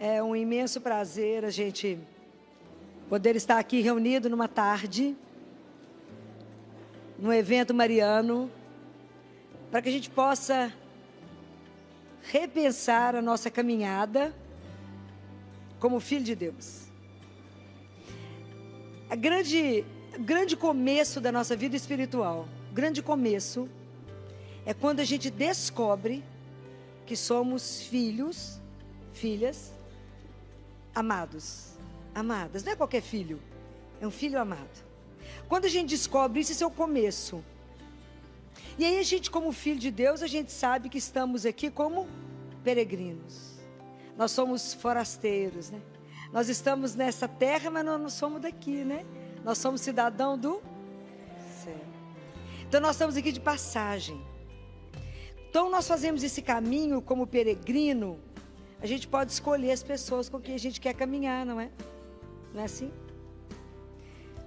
É um imenso prazer a gente poder estar aqui reunido numa tarde, num evento mariano, para que a gente possa repensar a nossa caminhada como filho de Deus. O grande começo da nossa vida espiritual, o grande começo, é quando a gente descobre que somos filhos, filhas, amados, amadas. Não é qualquer filho, é um filho amado. Quando a gente descobre isso, esse é o começo. E aí a gente, como filho de Deus, a gente sabe que estamos aqui como peregrinos. Nós somos forasteiros, né? Nós estamos nessa terra, mas nós não somos daqui, né? Nós somos cidadão do céu. Então nós estamos aqui de passagem. Então nós fazemos esse caminho como peregrino. A gente pode escolher as pessoas com quem a gente quer caminhar, não é? Não é assim?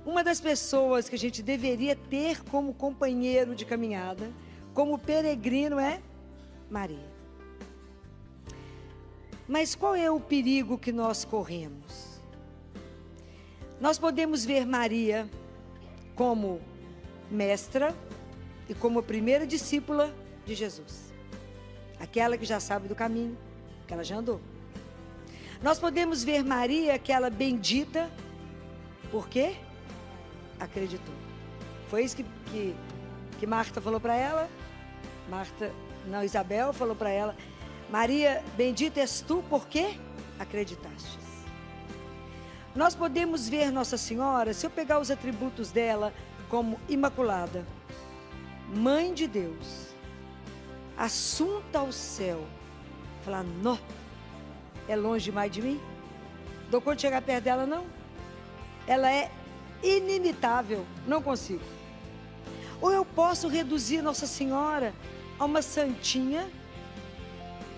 Uma das pessoas que a gente deveria ter como companheiro de caminhada, como peregrino, é Maria. Mas qual é o perigo que nós corremos? Nós podemos ver Maria como mestra e como a primeira discípula de Jesus. Aquela que já sabe do caminho, que ela já andou. Nós podemos ver Maria, aquela bendita, por quê? Acreditou. Foi isso que Marta falou para ela. Isabel falou para ela: Maria, bendita és tu, porque acreditaste. Nós podemos ver Nossa Senhora, se eu pegar os atributos dela, como imaculada, mãe de Deus, assunta ao céu. Falar, não, é longe demais de mim? Dou conta de chegar perto dela, não? Ela é inimitável, não consigo. Ou eu posso reduzir Nossa Senhora a uma santinha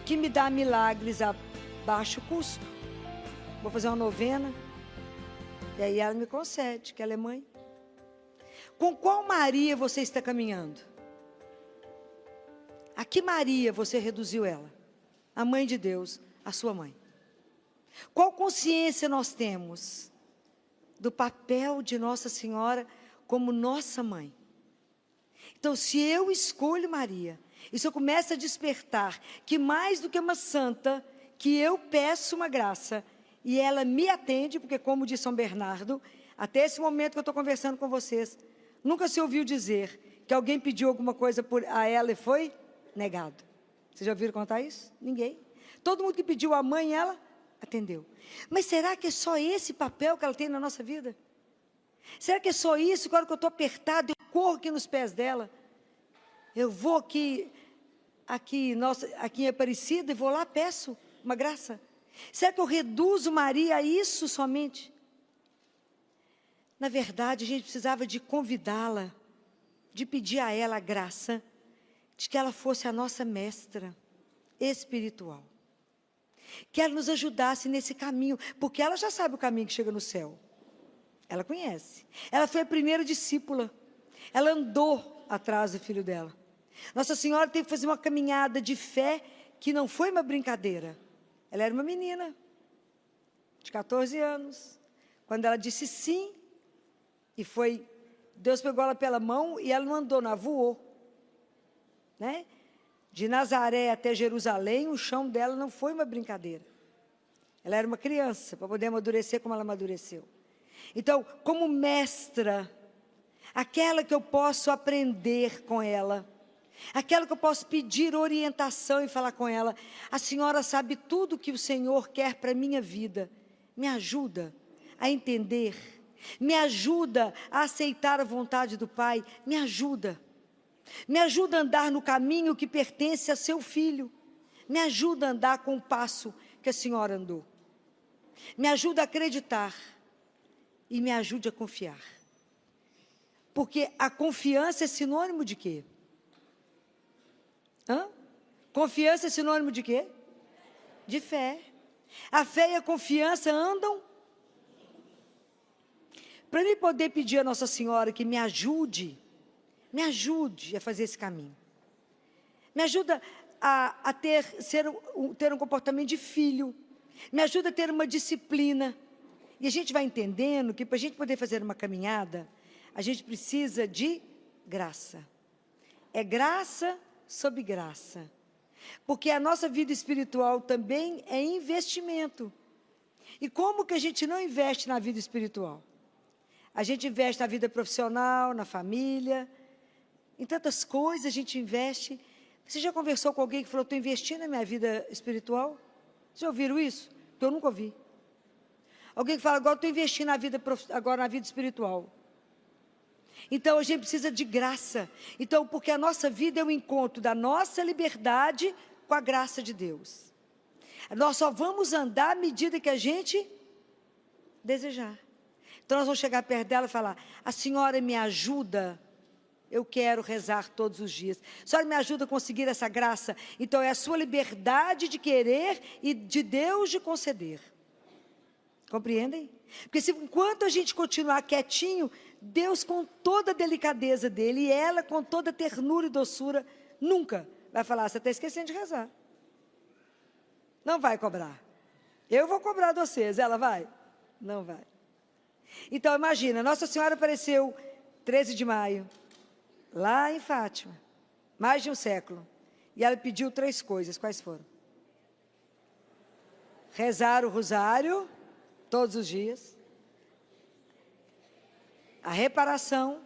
que me dá milagres a baixo custo. Vou fazer uma novena, e aí ela me concede, que ela é mãe. Com qual Maria você está caminhando? A que Maria você reduziu ela? A mãe de Deus, a sua mãe. Qual consciência nós temos do papel de Nossa Senhora como nossa mãe? Então, se eu escolho Maria, e se eu começo a despertar que mais do que uma santa, que eu peço uma graça, e ela me atende, porque como diz São Bernardo, até esse momento que eu estou conversando com vocês, nunca se ouviu dizer que alguém pediu alguma coisa a ela e foi negado. Vocês já ouviram contar isso? Ninguém. Todo mundo que pediu a mãe, ela atendeu. Mas será que é só esse papel que ela tem na nossa vida? Será que é só isso? Que a hora que eu estou apertado, eu corro aqui nos pés dela. Eu vou aqui em Aparecida e vou lá, peço uma graça. Será que eu reduzo Maria a isso somente? Na verdade, a gente precisava de convidá-la, de pedir a ela a graça, de que ela fosse a nossa mestra espiritual. Que ela nos ajudasse nesse caminho, porque ela já sabe o caminho que chega no céu. Ela conhece. Ela foi a primeira discípula. Ela andou atrás do filho dela. Nossa Senhora teve que fazer uma caminhada de fé que não foi uma brincadeira. Ela era uma menina de 14 anos. Quando ela disse sim, Deus pegou ela pela mão e ela não andou, não, voou. Né? De Nazaré até Jerusalém, o chão dela não foi uma brincadeira. Ela era uma criança, para poder amadurecer como ela amadureceu. Então, como mestra, aquela que eu posso aprender com ela, aquela que eu posso pedir orientação e falar com ela, a senhora sabe tudo que o Senhor quer para a minha vida, me ajuda a entender, me ajuda a aceitar a vontade do Pai, me ajuda a andar no caminho que pertence a seu filho, me ajuda a andar com o passo que a senhora andou, me ajuda a acreditar e me ajude a confiar, porque a confiança é sinônimo de quê? Confiança é sinônimo de quê? De fé. A fé e a confiança andam. Para mim poder pedir a Nossa Senhora que me ajude a fazer esse caminho. Me ajuda a ter um comportamento de filho. Me ajuda a ter uma disciplina. E a gente vai entendendo que para a gente poder fazer uma caminhada, a gente precisa de graça. É graça sobre graça. Porque a nossa vida espiritual também é investimento. E como que a gente não investe na vida espiritual? A gente investe na vida profissional, na família, em tantas coisas a gente investe. Você já conversou com alguém que falou, estou investindo na minha vida espiritual? Vocês já ouviram isso? Porque eu nunca ouvi. Alguém que fala, agora estou investindo agora na vida espiritual. Então, a gente precisa de graça. Então, porque a nossa vida é o encontro da nossa liberdade com a graça de Deus. Nós só vamos andar à medida que a gente desejar. Então, nós vamos chegar perto dela e falar, a senhora me ajuda? Eu quero rezar todos os dias. A senhora me ajuda a conseguir essa graça? Então, é a sua liberdade de querer e de Deus de conceder. Compreendem? Porque enquanto a gente continuar quietinho, Deus com toda a delicadeza dele e ela com toda a ternura e doçura, nunca vai falar, você está esquecendo de rezar. Não vai cobrar. Eu vou cobrar de vocês, ela vai? Não vai. Então, imagina, Nossa Senhora apareceu 13 de maio, lá em Fátima, mais de um século. E ela pediu 3 coisas, quais foram? Rezar o rosário todos os dias, a reparação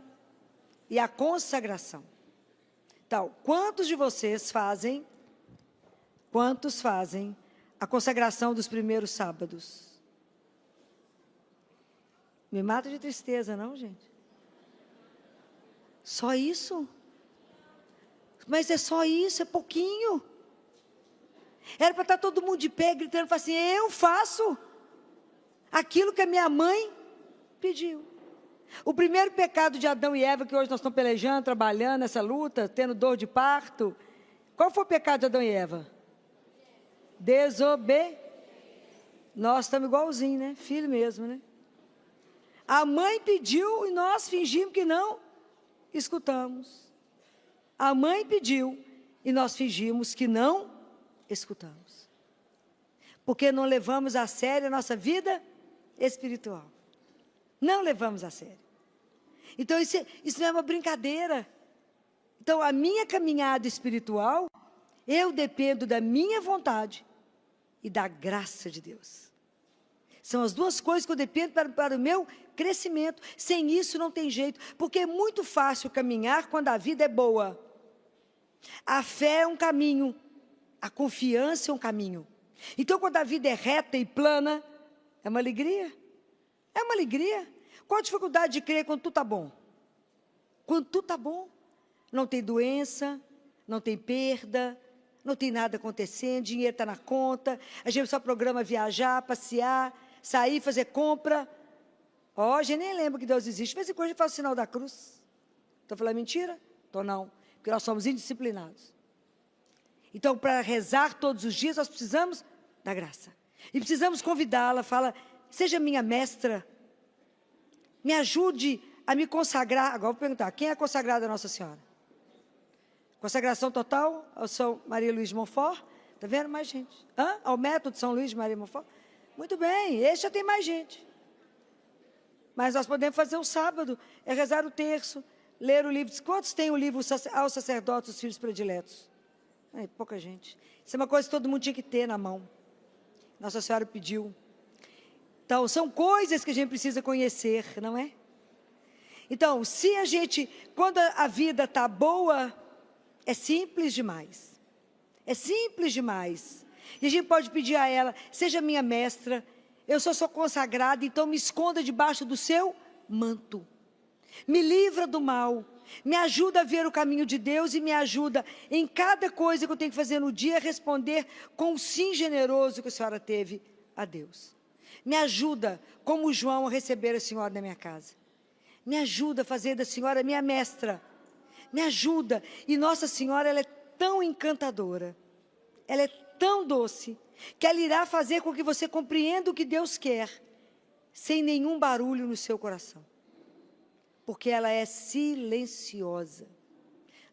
e a consagração. Então, quantos fazem a consagração dos primeiros sábados? Me mata de tristeza, não, gente? Só isso? Mas é só isso, é pouquinho. Era para estar todo mundo de pé, gritando, assim, eu faço aquilo que a minha mãe pediu. O primeiro pecado de Adão e Eva, que hoje nós estamos pelejando, trabalhando nessa luta, tendo dor de parto. Qual foi o pecado de Adão e Eva? Nós estamos igualzinho, né? Filho mesmo, né? A mãe pediu e nós fingimos que não escutamos. A mãe pediu e nós fingimos que não escutamos. Porque não levamos a sério a nossa vida espiritual. Não levamos a sério. Então, isso não é uma brincadeira. Então, a minha caminhada espiritual, eu dependo da minha vontade e da graça de Deus. São as duas coisas que eu dependo para o meu crescimento. Sem isso não tem jeito, porque é muito fácil caminhar quando a vida é boa. A fé é um caminho, a confiança é um caminho. Então, quando a vida é reta e plana, é uma alegria. É uma alegria. Qual a dificuldade de crer quando tudo está bom? Quando tudo está bom. Não tem doença, não tem perda, não tem nada acontecendo, dinheiro está na conta, a gente só programa viajar, passear, sair, fazer compra. Ó, a gente nem lembra que Deus existe. De vez em quando a gente faz o sinal da cruz. Estou falando mentira? Estou não, porque nós somos indisciplinados. Então, para rezar todos os dias, nós precisamos da graça. E precisamos convidá-la, fala, seja minha mestra, me ajude a me consagrar. Agora vou perguntar, quem é consagrada a Nossa Senhora? Consagração total ao São Maria Luís de Montfort? Está vendo mais gente? Ao método de São Luís de Maria de Montfort? Muito bem, esse já tem mais gente. Mas nós podemos fazer um sábado, é rezar o terço, ler o livro. Quantos tem o livro aos sacerdotes, os filhos prediletos? Pouca gente. Isso é uma coisa que todo mundo tinha que ter na mão. Nossa Senhora pediu. Então, são coisas que a gente precisa conhecer, não é? Então, se a gente, quando a vida está boa, é simples demais. É simples demais. E a gente pode pedir a ela, seja minha mestra, eu sou consagrada, então me esconda debaixo do seu manto. Me livra do mal. Me ajuda a ver o caminho de Deus e me ajuda em cada coisa que eu tenho que fazer no dia, responder com o sim generoso que a senhora teve a Deus. Me ajuda, como João, a receber a senhora na minha casa. Me ajuda a fazer da senhora minha mestra. Me ajuda. E Nossa Senhora, ela é tão encantadora. Ela é tão doce, que ela irá fazer com que você compreenda o que Deus quer, sem nenhum barulho no seu coração. Porque ela é silenciosa.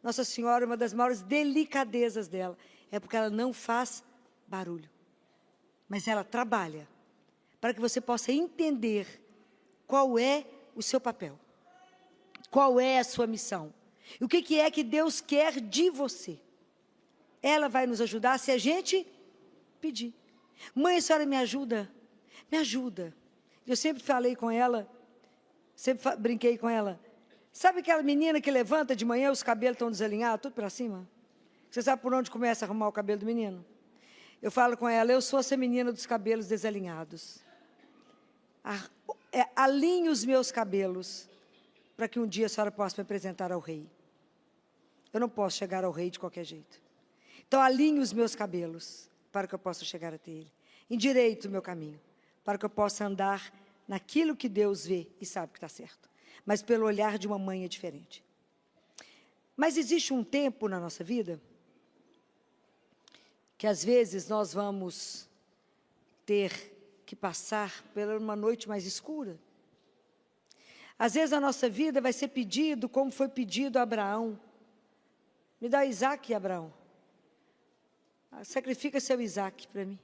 Nossa Senhora, uma das maiores delicadezas dela, é porque ela não faz barulho. mas ela trabalha para que você possa entender qual é o seu papel, qual é a sua missão, e o que é que Deus quer de você. Ela vai nos ajudar se a gente pedir. Mãe, a senhora me ajuda? Me ajuda. Eu sempre falei com ela, sempre brinquei com ela. Sabe aquela menina que levanta de manhã, os cabelos estão desalinhados, tudo para cima? Você sabe por onde começa a arrumar o cabelo do menino? Eu falo com ela, eu sou essa menina dos cabelos desalinhados. Alinhe os meus cabelos, para que um dia a senhora possa me apresentar ao rei. Eu não posso chegar ao rei de qualquer jeito. Então, alinhe os meus cabelos, para que eu possa chegar até ele. Endireite o meu caminho, para que eu possa andar naquilo que Deus vê e sabe que está certo. Mas pelo olhar de uma mãe é diferente. Mas existe um tempo na nossa vida que às vezes nós vamos ter que passar por uma noite mais escura. Às vezes a nossa vida vai ser pedido, como foi pedido a Abraão. Me dá Isaac, Abraão. Sacrifica seu Isaac para mim.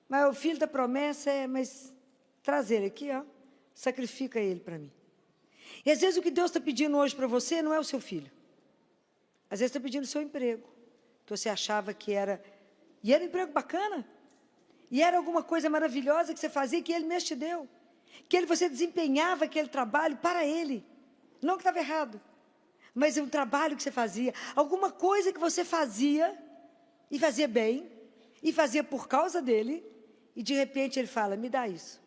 Mas o filho da promessa mas traz ele aqui, ó. Sacrifica ele para mim. E às vezes o que Deus está pedindo hoje para você não é o seu filho. Às vezes está pedindo o seu emprego, que você achava que era, e era um emprego bacana, e era alguma coisa maravilhosa que você fazia, que Ele mesmo te deu, que você desempenhava aquele trabalho para Ele, não que estava errado, mas é um trabalho que você fazia, alguma coisa que você fazia, e fazia bem, e fazia por causa dEle, e de repente Ele fala, me dá isso.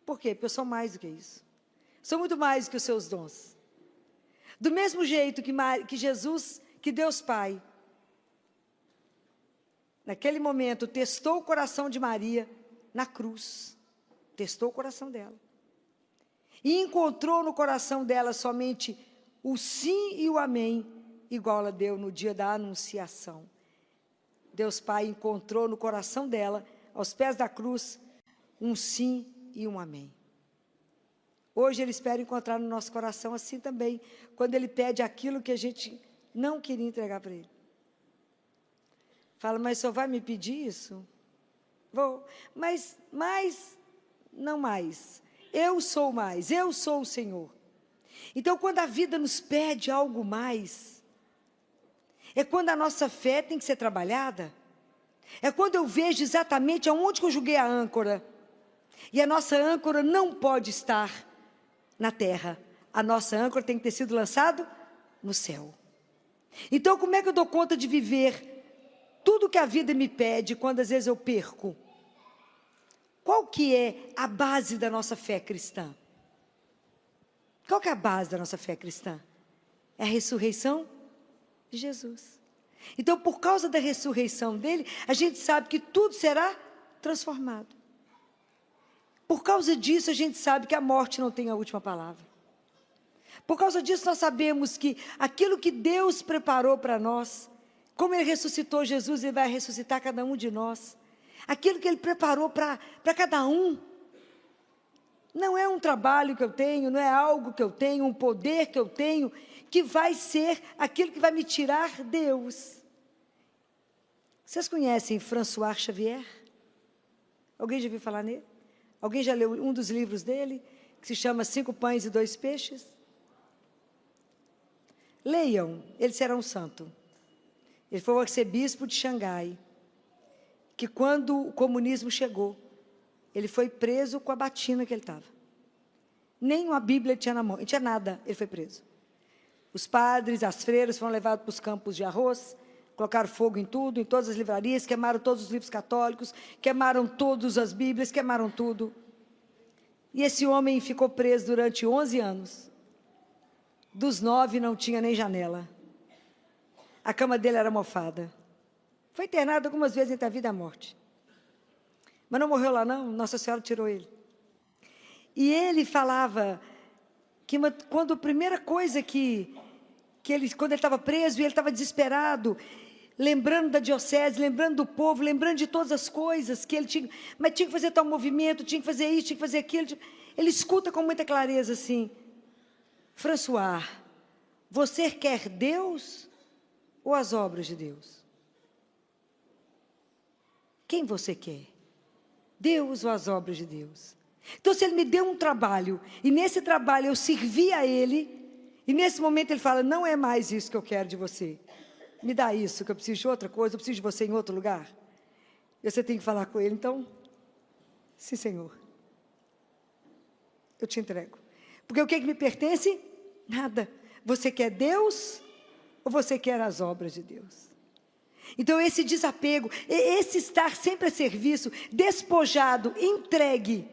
Por quê? Porque eu sou mais do que isso. Sou muito mais do que os seus dons. Do mesmo jeito que Jesus, que Deus Pai, naquele momento, testou o coração de Maria na cruz. Testou o coração dela. E encontrou no coração dela somente o sim e o amém, igual ela deu no dia da anunciação. Deus Pai encontrou no coração dela, aos pés da cruz, um sim e um amém. Hoje Ele espera encontrar no nosso coração assim também, quando Ele pede aquilo que a gente não queria entregar para Ele. Fala, mas só vai me pedir isso? Vou, mas não mais. Eu sou mais, eu sou o Senhor. Então, quando a vida nos pede algo mais, é quando a nossa fé tem que ser trabalhada, é quando eu vejo exatamente aonde que eu joguei a âncora, e a nossa âncora não pode estar na terra, a nossa âncora tem que ter sido lançado no céu. Então, como é que eu dou conta de viver tudo que a vida me pede, quando às vezes eu perco? Qual que é a base da nossa fé cristã? Qual que é a base da nossa fé cristã? É a ressurreição de Jesus. Então, por causa da ressurreição dele, a gente sabe que tudo será transformado. Por causa disso, a gente sabe que a morte não tem a última palavra. Por causa disso, nós sabemos que aquilo que Deus preparou para nós, como Ele ressuscitou Jesus, Ele vai ressuscitar cada um de nós. Aquilo que Ele preparou para cada um, não é um trabalho que eu tenho, não é algo que eu tenho, um poder que eu tenho, que vai ser aquilo que vai me tirar Deus. Vocês conhecem François Xavier? Alguém já ouviu falar nele? Alguém já leu um dos livros dele, que se chama 5 Pães e 2 Peixes? Leiam, ele será um santo. Ele foi o arcebispo de Xangai, que quando o comunismo chegou, ele foi preso com a batina que ele estava. Nem uma Bíblia ele tinha na mão, não tinha nada, ele foi preso. Os padres, as freiras foram levados para os campos de arroz, colocaram fogo em tudo, em todas as livrarias, queimaram todos os livros católicos, queimaram todas as Bíblias, queimaram tudo. E esse homem ficou preso durante 11 anos. Dos 9 não tinha nem janela. A cama dele era mofada. Foi internado algumas vezes entre a vida e a morte. Mas não morreu lá não, Nossa Senhora tirou ele. E ele falava que quando a primeira coisa quando ele estava preso e ele estava desesperado, lembrando da diocese, lembrando do povo, lembrando de todas as coisas que ele tinha, mas tinha que fazer tal movimento, tinha que fazer isso, tinha que fazer aquilo. Ele escuta com muita clareza assim, François, você quer Deus ou as obras de Deus? Quem você quer? Deus ou as obras de Deus? Então, se Ele me deu um trabalho, e nesse trabalho eu servi a Ele, e nesse momento Ele fala, não é mais isso que eu quero de você. Me dá isso, que eu preciso de outra coisa, eu preciso de você em outro lugar. E você tem que falar com Ele, então, sim, Senhor, eu te entrego. Porque o que me pertence? Nada. Você quer Deus ou você quer as obras de Deus? Então esse desapego, esse estar sempre a serviço, despojado, entregue.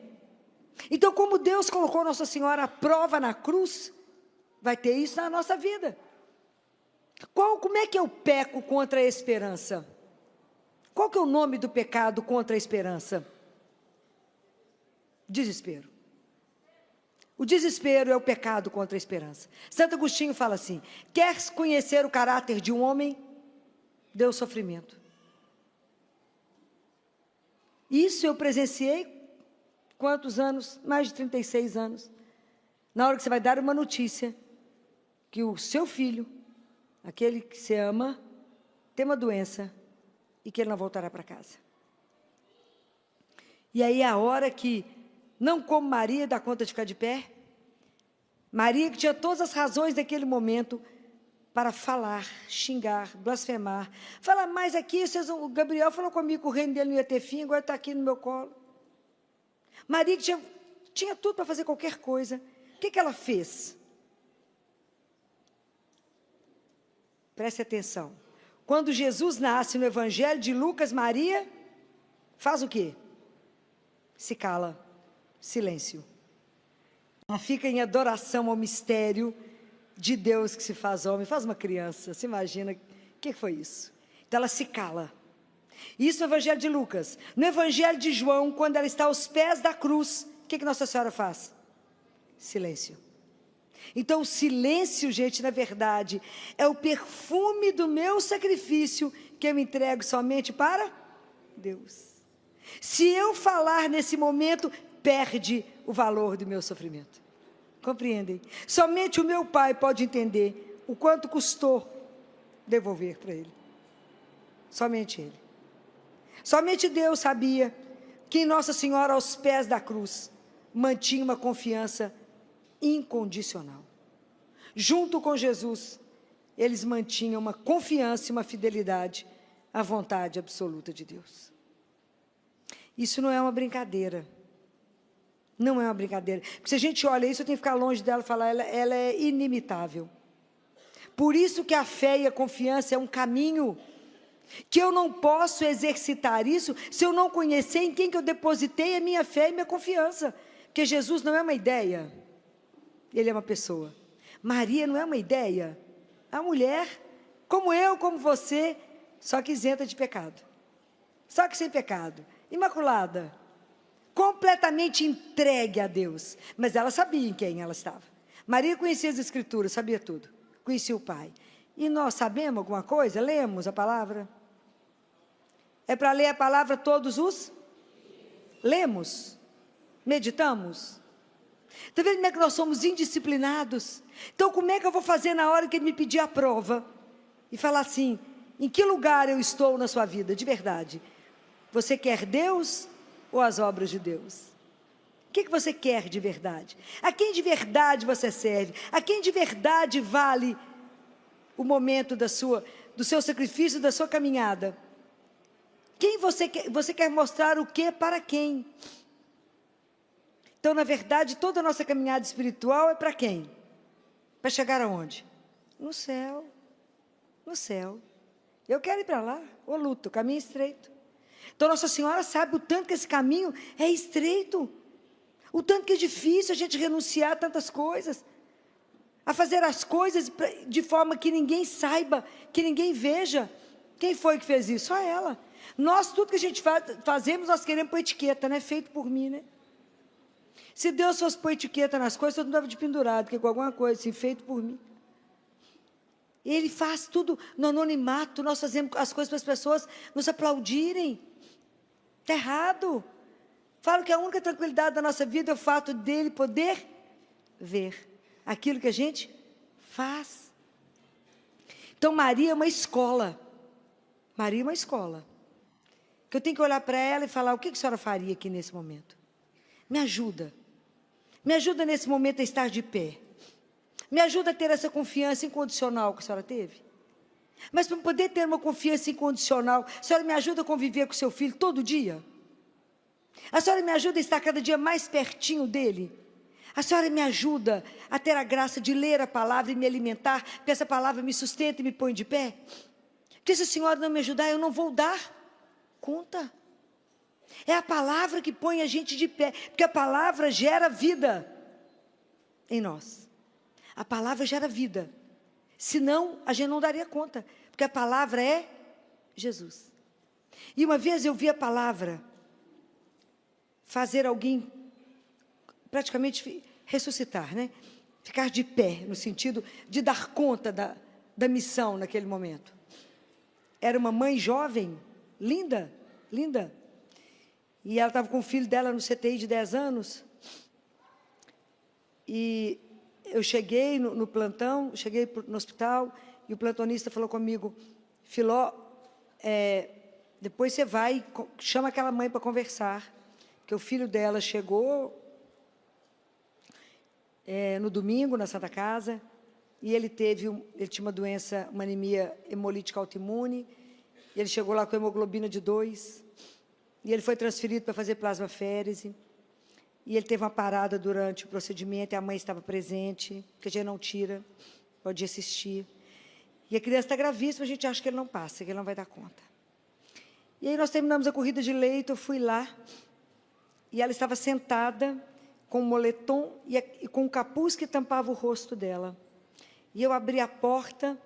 Então como Deus colocou Nossa Senhora à prova na cruz, vai ter isso na nossa vida. Como é que eu peco contra a esperança? Qual que é o nome do pecado contra a esperança? Desespero. O desespero é o pecado contra a esperança. Santo Agostinho fala assim, quer conhecer o caráter de um homem? Dê o sofrimento. Isso eu presenciei, quantos anos? Mais de 36 anos. Na hora que você vai dar uma notícia, que o seu filho, aquele que você ama, tem uma doença, e que ele não voltará para casa. E aí é a hora que, não como Maria, dá conta de ficar de pé. Maria que tinha todas as razões daquele momento para falar, xingar, blasfemar. Falar mais aqui, o Gabriel falou comigo que o reino dele não ia ter fim, agora está aqui no meu colo. Maria que tinha tudo para fazer qualquer coisa. O que ela fez? Preste atenção. Quando Jesus nasce no Evangelho de Lucas, Maria faz o quê? Se cala. Silêncio. Ela fica em adoração ao mistério de Deus que se faz homem. Faz uma criança, se imagina, o que foi isso? Então ela se cala. Isso no Evangelho de Lucas. No Evangelho de João, quando ela está aos pés da cruz, o que Nossa Senhora faz? Silêncio. Então o silêncio, gente, na verdade, é o perfume do meu sacrifício que eu entrego somente para Deus. Se eu falar nesse momento, perde o valor do meu sofrimento. Compreendem? Somente o meu Pai pode entender o quanto custou devolver para Ele. Somente Ele. Somente Deus sabia que em Nossa Senhora, aos pés da cruz, mantinha uma confiança incondicional. Junto com Jesus, eles mantinham uma confiança e uma fidelidade à vontade absoluta de Deus. Isso não é uma brincadeira. Não é uma brincadeira. Porque se a gente olha isso, eu tenho que ficar longe dela e falar, ela é inimitável. Por isso que a fé e a confiança é um caminho que eu não posso exercitar isso se eu não conhecer em quem que eu depositei a minha fé e minha confiança. Porque Jesus não é uma ideia, Ele é uma pessoa. Maria não é uma ideia, é uma mulher, como eu, como você, só que isenta de pecado. Só que sem pecado, imaculada, completamente entregue a Deus. Mas ela sabia em quem ela estava. Maria conhecia as Escrituras, sabia tudo. Conhecia o Pai. E nós sabemos alguma coisa? Lemos a palavra? É para ler a palavra todos os? Lemos? Meditamos? Está vendo como é que nós somos indisciplinados? Então como é que eu vou fazer na hora que Ele me pedir a prova? E falar assim, em que lugar eu estou na sua vida, de verdade? Você quer Deus ou as obras de Deus? O que você quer de verdade? A quem de verdade você serve? A quem de verdade vale o momento do seu sacrifício, da sua caminhada? Quem você quer mostrar o que para quem? Então, na verdade, toda a nossa caminhada espiritual é para quem? Para chegar aonde? No céu. No céu. Eu quero ir para lá, ou luto, caminho estreito. Então, Nossa Senhora sabe o tanto que esse caminho é estreito. O tanto que é difícil a gente renunciar a tantas coisas. A fazer as coisas de forma que ninguém saiba, que ninguém veja. Quem foi que fez isso? Só ela. Nós, tudo que a gente fazemos, nós queremos pôr etiqueta, né? Feito por mim, né? Se Deus fosse pôr etiqueta nas coisas, eu não estava de pendurado, porque com alguma coisa assim, feito por mim. Ele faz tudo no anonimato, nós fazemos as coisas para as pessoas nos aplaudirem. Está errado. Falo que a única tranquilidade da nossa vida é o fato dele poder ver aquilo que a gente faz. Então Maria é uma escola. Maria é uma escola. que eu tenho que olhar para ela e falar, o que a senhora faria aqui nesse momento? Me ajuda. Me ajuda nesse momento a estar de pé. Me ajuda a ter essa confiança incondicional que a senhora teve. Mas para poder ter uma confiança incondicional, a senhora me ajuda a conviver com seu filho todo dia? A senhora me ajuda a estar cada dia mais pertinho dele? A senhora me ajuda a ter a graça de ler a palavra e me alimentar, porque essa palavra me sustenta e me põe de pé? Porque se a senhora não me ajudar, eu não vou dar conta. É a palavra que põe a gente de pé, porque a palavra gera vida em nós. A palavra gera vida. Senão, a gente não daria conta, porque a palavra é Jesus. E uma vez eu vi a palavra fazer alguém praticamente ressuscitar, né? Ficar de pé, no sentido de dar conta da missão naquele momento. Era uma mãe jovem, linda, linda. E ela estava com o filho dela no CTI de 10 anos. E eu cheguei no plantão, cheguei no hospital, e o plantonista falou comigo, Filó, depois você vai, chama aquela mãe para conversar, porque o filho dela chegou no domingo, na Santa Casa, e ele tinha uma doença, uma anemia hemolítica autoimune, e ele chegou lá com hemoglobina de 2, e ele foi transferido para fazer plasmaférese, e ele teve uma parada durante o procedimento, e a mãe estava presente, que a gente não tira, pode assistir. E a criança está gravíssima, a gente acha que ele não passa, que ele não vai dar conta. E aí nós terminamos a corrida de leito, eu fui lá, e ela estava sentada, com um moletom e com um capuz que tampava o rosto dela. E eu abri a porta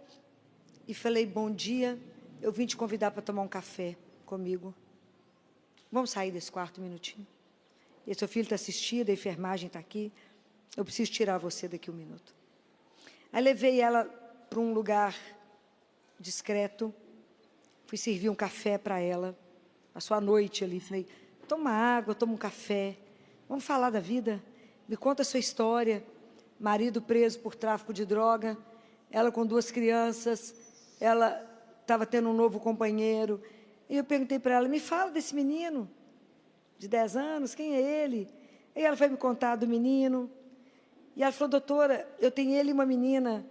e falei, bom dia, eu vim te convidar para tomar um café comigo. Vamos sair desse quarto um minutinho? E seu filho está assistindo, a enfermagem está aqui, eu preciso tirar você daqui um minuto. Aí levei ela para um lugar discreto, fui servir um café para ela, passou a noite ali, falei, toma água, toma um café, vamos falar da vida, me conta a sua história, marido preso por tráfico de droga, ela com 2 crianças, ela estava tendo um novo companheiro, e eu perguntei para ela, me fala desse menino, de 10 anos, quem é ele? E ela foi me contar do menino, e ela falou, doutora, eu tenho ele e uma menina,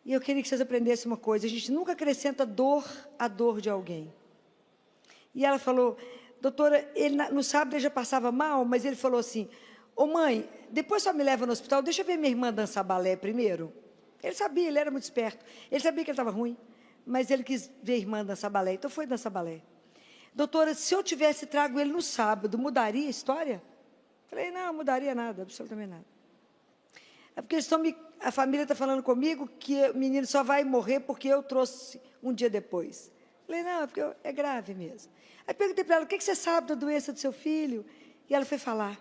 e eu queria que vocês aprendessem uma coisa, a gente nunca acrescenta dor à dor de alguém. E ela falou, doutora, ele no sábado ele já passava mal, mas ele falou assim, ô mãe, depois só me leva no hospital, deixa eu ver minha irmã dançar balé primeiro. Ele sabia, ele era muito esperto, ele sabia que ele estava ruim, mas ele quis ver a irmã dançar balé, então foi dançar balé. Doutora, se eu tivesse trago ele no sábado, mudaria a história? Falei, não, mudaria nada, absolutamente nada. É porque a família está falando comigo que o menino só vai morrer porque eu trouxe um dia depois. Falei, não, é porque é grave mesmo. Aí perguntei para ela, o que você sabe da doença do seu filho? E ela foi falar.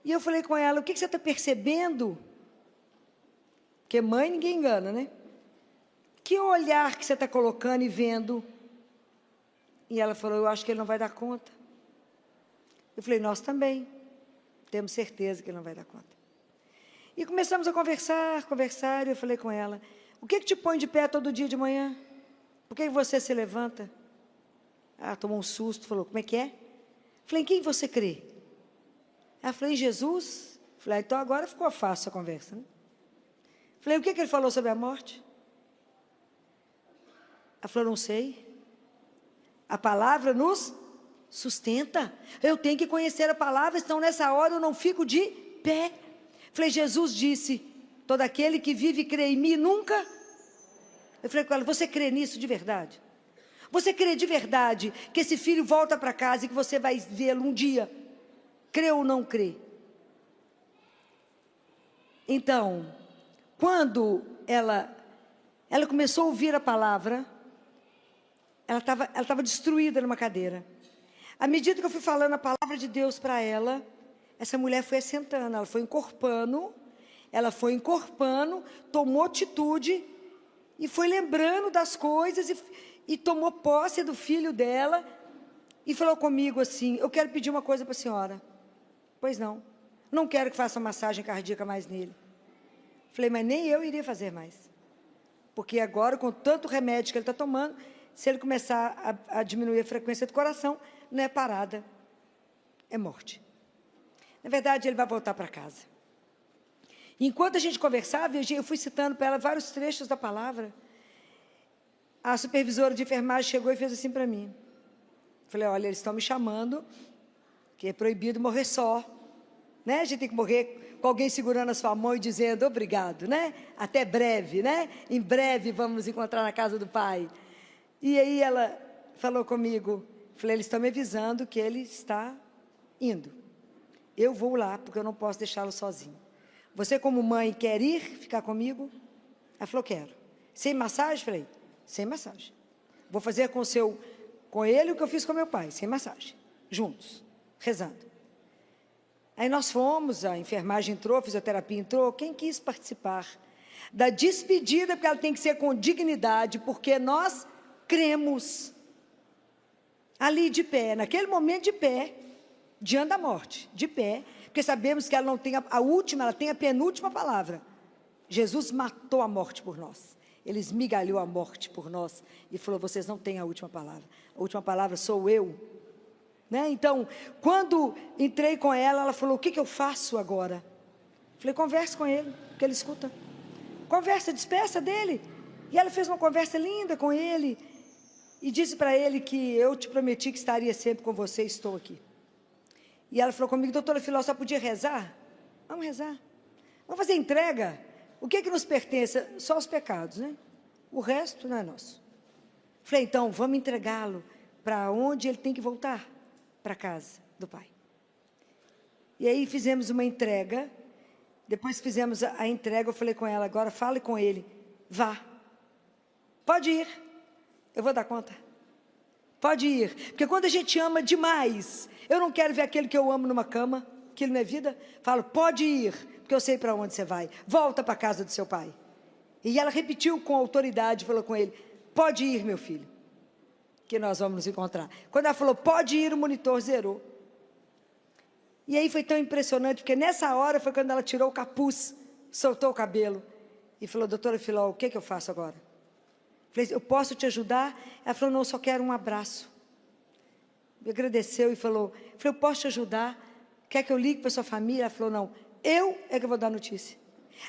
E eu falei com ela, o que você está percebendo? Porque mãe ninguém engana, né? Que olhar que você está colocando e vendo? E ela falou, eu acho que ele não vai dar conta. Eu falei, nós também. Temos certeza que ele não vai dar conta. E começamos a conversar, e eu falei com ela, o que te põe de pé todo dia de manhã? Por que você se levanta? Ela tomou um susto, falou, como é que é? Falei, em quem você crê? Ela falou, em Jesus? Falei, então agora ficou fácil a conversa, né? Falei, o que ele falou sobre a morte? Ela falou, não sei. A palavra nos sustenta. Eu tenho que conhecer a palavra, senão nessa hora eu não fico de pé. Falei, Jesus disse, todo aquele que vive e crê em mim nunca... Eu falei com ela, você crê nisso de verdade? Você crê de verdade que esse filho volta para casa e que você vai vê-lo um dia? Crê ou não crê? Então, quando ela começou a ouvir a palavra, ela estava destruída numa cadeira. À medida que eu fui falando a palavra de Deus para ela, essa mulher foi assentando, ela foi encorpando, tomou atitude e foi lembrando das coisas e tomou posse do filho dela e falou comigo assim, eu quero pedir uma coisa para a senhora. Pois não, não quero que faça massagem cardíaca mais nele. Falei, mas nem eu iria fazer mais. Porque agora, com tanto remédio que ele está tomando, se ele começar a diminuir a frequência do coração, não é parada, é morte. Na verdade, ele vai voltar para casa. Enquanto a gente conversava, eu fui citando para ela vários trechos da palavra. A supervisora de enfermagem chegou e fez assim para mim. Falei, olha, eles estão me chamando, que é proibido morrer só. Né? A gente tem que morrer com alguém segurando a sua mão e dizendo obrigado, né? Até breve, né? Em breve vamos nos encontrar na casa do Pai. E aí ela falou comigo, falei, eles estão me avisando que ele está indo. Eu vou lá, porque eu não posso deixá-lo sozinho. Você, como mãe, quer ir ficar comigo? Ela falou, quero. Sem massagem? Falei, sem massagem. Vou fazer com ele o que eu fiz com meu pai, sem massagem. Juntos, rezando. Aí nós fomos, a enfermagem entrou, a fisioterapia entrou, quem quis participar da despedida, porque ela tem que ser com dignidade, porque nós cremos. Ali de pé, naquele momento de pé, diante da morte, de pé, porque sabemos que ela não tem a última, ela tem a penúltima palavra. Jesus matou a morte por nós. Ele esmigalhou a morte por nós e falou, vocês não têm a última palavra. A última palavra sou eu. Né? Então, quando entrei com ela, ela falou, o que eu faço agora? Falei, converse com ele, que ele escuta. Conversa, despeça dele. E ela fez uma conversa linda com ele e disse para ele que eu te prometi que estaria sempre com você, estou aqui. E ela falou comigo, doutora Filó, só podia rezar? Vamos rezar. Vamos fazer entrega. O que nos pertence? Só os pecados, né? O resto não é nosso. Falei, então, vamos entregá-lo para onde ele tem que voltar? Para a casa do Pai. E aí fizemos uma entrega. Depois que fizemos a entrega, eu falei com ela, agora fale com ele. Vá. Pode ir. Eu vou dar conta. Pode ir. Porque quando a gente ama demais, eu não quero ver aquele que eu amo numa cama, aquilo não é vida. Falo, pode ir, porque eu sei para onde você vai. Volta para a casa do seu pai. E ela repetiu com autoridade, falou com ele, pode ir, meu filho, que nós vamos nos encontrar. Quando ela falou, pode ir, o monitor zerou. E aí foi tão impressionante, porque nessa hora foi quando ela tirou o capuz, soltou o cabelo, e falou, doutora Filó, o que eu faço agora? Falei, eu posso te ajudar? Ela falou, não, eu só quero um abraço. Me agradeceu e falou, eu posso te ajudar? Quer que eu ligue para sua família? Ela falou, não, eu é que vou dar notícia.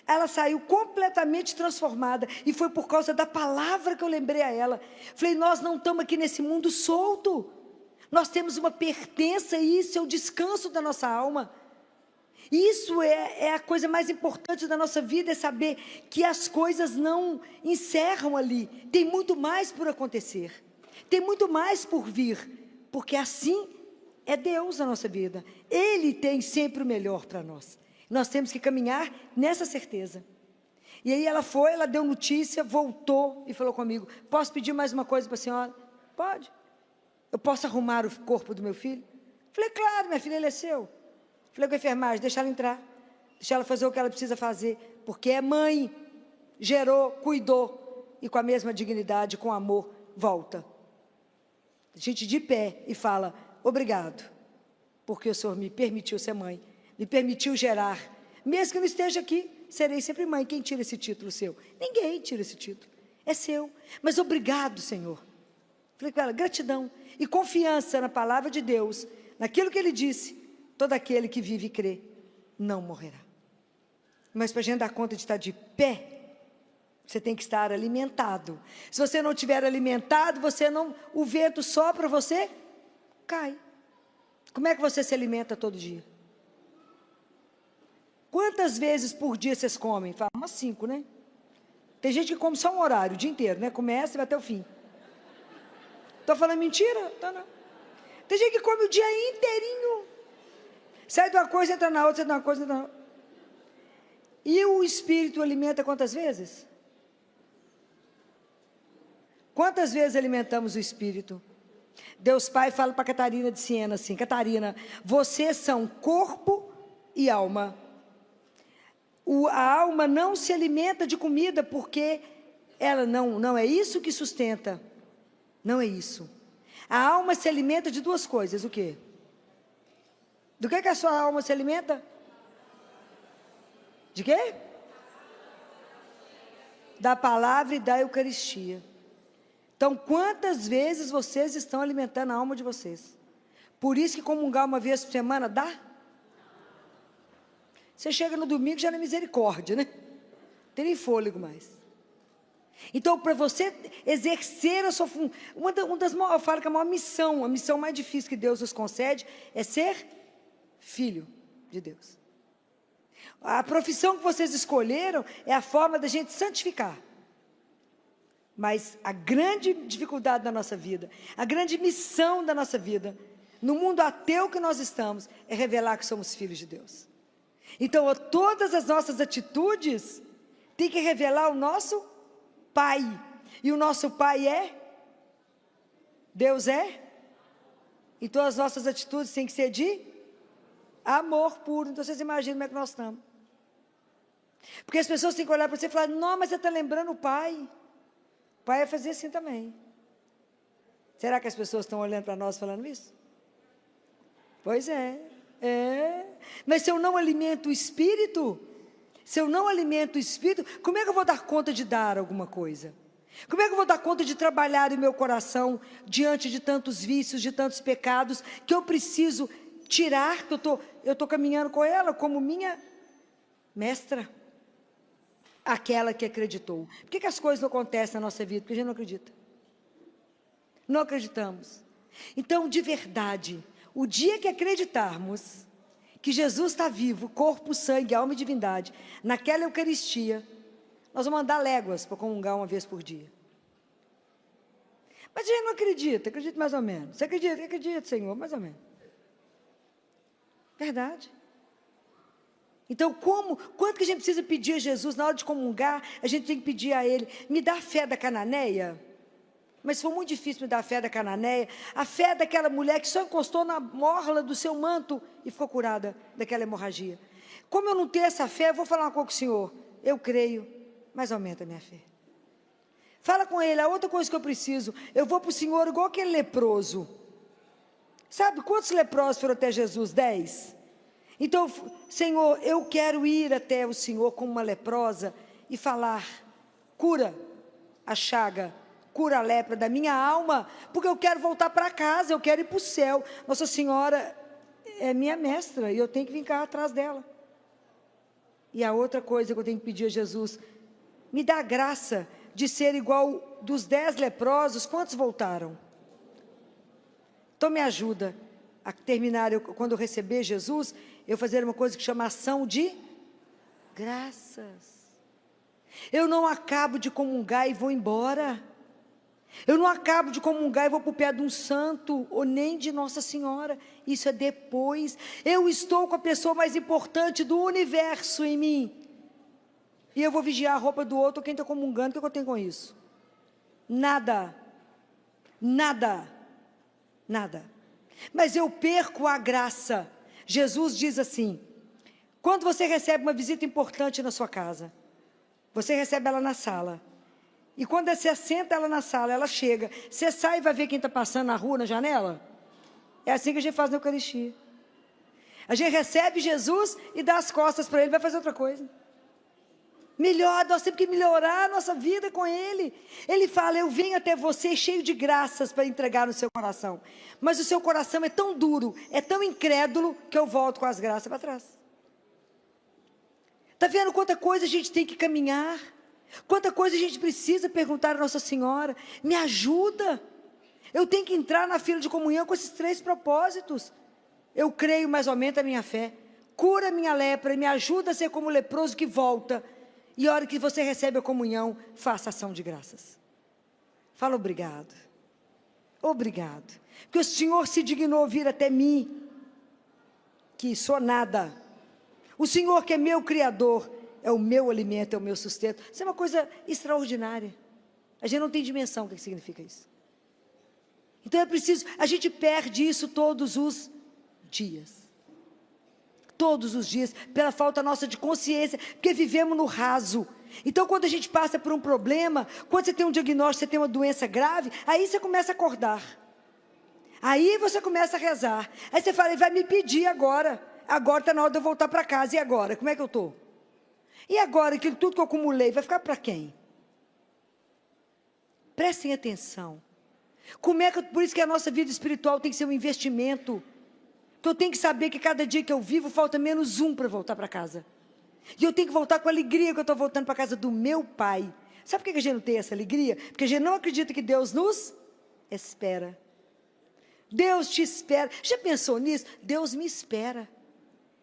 Ela saiu completamente transformada, e foi por causa da palavra que eu lembrei a ela. Falei, nós não estamos aqui nesse mundo solto, nós temos uma pertença, e isso é o descanso da nossa alma. Isso é a coisa mais importante da nossa vida, é saber que as coisas não encerram ali, tem muito mais por acontecer, tem muito mais por vir, porque assim é Deus na nossa vida, Ele tem sempre o melhor para nós. Nós temos que caminhar nessa certeza. E aí ela foi, ela deu notícia, voltou e falou comigo, posso pedir mais uma coisa para a senhora? Pode. Eu posso arrumar o corpo do meu filho? Falei, claro, minha filha, ele é seu. Falei com a enfermagem, deixa ela entrar, deixa ela fazer o que ela precisa fazer, porque é mãe, gerou, cuidou, e com a mesma dignidade, com amor, volta. A gente de pé e fala, obrigado, porque o Senhor me permitiu ser mãe, me permitiu gerar, mesmo que eu não esteja aqui, serei sempre mãe. Quem tira esse título seu? Ninguém tira esse título, é seu, mas obrigado, Senhor. Falei com ela, gratidão e confiança na palavra de Deus, naquilo que Ele disse, todo aquele que vive e crê, não morrerá. Mas para a gente dar conta de estar de pé, você tem que estar alimentado. Se você não estiver alimentado, o vento sopra, você cai. Como é que você se alimenta todo dia? Quantas vezes por dia vocês comem? Fala, umas 5, né? Tem gente que come só um horário, o dia inteiro, né? Começa e vai até o fim. Estou falando mentira? Não. Tem gente que come o dia inteirinho. Sai de uma coisa, entra na outra, sai de uma coisa, entra na outra. E o Espírito alimenta quantas vezes? Quantas vezes alimentamos o Espírito? Deus Pai fala para Catarina de Siena assim, Catarina, vocês são corpo e alma. A alma não se alimenta de comida, porque ela não é isso que sustenta. Não é isso. A alma se alimenta de duas coisas, o quê? Do que a sua alma se alimenta? De quê? Da palavra e da Eucaristia. Então, quantas vezes vocês estão alimentando a alma de vocês? Por isso que comungar uma vez por semana dá? Você chega no domingo já na misericórdia, né? Não tem nem fôlego mais. Então, para você exercer a sua função, eu falo que a missão mais difícil que Deus nos concede é ser filho de Deus. A profissão que vocês escolheram é a forma da gente santificar. Mas a grande dificuldade da nossa vida, a grande missão da nossa vida, no mundo ateu que nós estamos, é revelar que somos filhos de Deus. Então, todas as nossas atitudes têm que revelar o nosso Pai. E o nosso Pai é? Deus é? Então, as nossas atitudes têm que ser de amor puro. Então, vocês imaginam como é que nós estamos. Porque as pessoas têm que olhar para você e falar, não, mas você está lembrando o Pai. O Pai vai fazer assim também. Será que as pessoas estão olhando para nós falando isso? Pois é. Mas se eu não alimento o Espírito, como é que eu vou dar conta de dar alguma coisa? Como é que eu vou dar conta de trabalhar o meu coração diante de tantos vícios, de tantos pecados, que eu preciso tirar, que eu estou caminhando com ela como minha mestra? Aquela que acreditou. Por que as coisas não acontecem na nossa vida? Porque a gente não acredita. Não acreditamos. Então, de verdade, o dia que acreditarmos que Jesus está vivo, corpo, sangue, alma e divindade, naquela Eucaristia, nós vamos andar léguas para comungar uma vez por dia. Mas a gente não acredita, acredita mais ou menos. Você acredita? Acredita, Senhor, mais ou menos. Verdade. Então, quanto que a gente precisa pedir a Jesus na hora de comungar? A gente tem que pedir a Ele, me dá a fé da cananeia. Mas foi muito difícil me dar a fé da cananeia, a fé daquela mulher que só encostou na orla do seu manto e ficou curada daquela hemorragia. Como eu não tenho essa fé, eu vou falar uma coisa com o Senhor. Eu creio, mas aumenta a minha fé. Fala com Ele, a outra coisa que eu preciso, eu vou para o Senhor igual aquele leproso. Sabe quantos leprosos foram até Jesus? 10. Então, Senhor, eu quero ir até o Senhor como uma leprosa e falar, cura a chaga, cura a lepra da minha alma, porque eu quero voltar para casa, eu quero ir para o céu. Nossa Senhora é minha mestra e eu tenho que vir cá atrás dela. E a outra coisa que eu tenho que pedir a Jesus, me dá a graça de ser igual dos 10 leprosos, quantos voltaram? Então me ajuda a terminar, quando eu receber Jesus, eu fazer uma coisa que chama ação de graças. Eu não acabo de comungar e vou embora. Eu não acabo de comungar e vou para o pé de um santo, ou nem de Nossa Senhora. Isso é depois. Eu estou com a pessoa mais importante do universo em mim. E eu vou vigiar a roupa do outro, quem está comungando, o que eu tenho com isso? Nada. Nada. Nada. Mas eu perco a graça. Jesus diz assim, quando você recebe uma visita importante na sua casa, você recebe ela na sala. E quando você senta ela na sala, ela chega, você sai e vai ver quem está passando na rua, na janela? É assim que a gente faz na Eucaristia. A gente recebe Jesus e dá as costas para Ele, vai fazer outra coisa. Melhor, nós temos que melhorar a nossa vida com Ele. Ele fala, eu venho até você cheio de graças para entregar no seu coração. Mas o seu coração é tão duro, é tão incrédulo, que eu volto com as graças para trás. Está vendo quanta coisa a gente tem que caminhar? Quanta coisa a gente precisa perguntar a Nossa Senhora? Me ajuda. Eu tenho que entrar na fila de comunhão com esses 3 propósitos. Eu creio, mas aumenta a minha fé. Cura a minha lepra e me ajuda a ser como o leproso que volta. E a hora que você recebe a comunhão, faça ação de graças. Fala obrigado. Obrigado. Porque o Senhor se dignou vir até mim, que sou nada. O Senhor que é meu Criador, é o meu alimento, é o meu sustento. Isso é uma coisa extraordinária. A gente não tem dimensão do que significa isso. Então é preciso, a gente perde isso todos os dias. Todos os dias, pela falta nossa de consciência, porque vivemos no raso. Então, quando a gente passa por um problema, quando você tem um diagnóstico, você tem uma doença grave, aí você começa a acordar. Aí você começa a rezar. Aí você fala, ele vai me pedir agora. Agora está na hora de eu voltar para casa. E agora? Como é que eu estou? E agora, aquilo tudo que eu acumulei, vai ficar para quem? Prestem atenção. Por isso que a nossa vida espiritual tem que ser um investimento. Então eu tenho que saber que cada dia que eu vivo, falta menos um para voltar para casa. E eu tenho que voltar com alegria que eu estou voltando para a casa do meu Pai. Sabe por que a gente não tem essa alegria? Porque a gente não acredita que Deus nos espera. Deus te espera. Já pensou nisso? Deus me espera.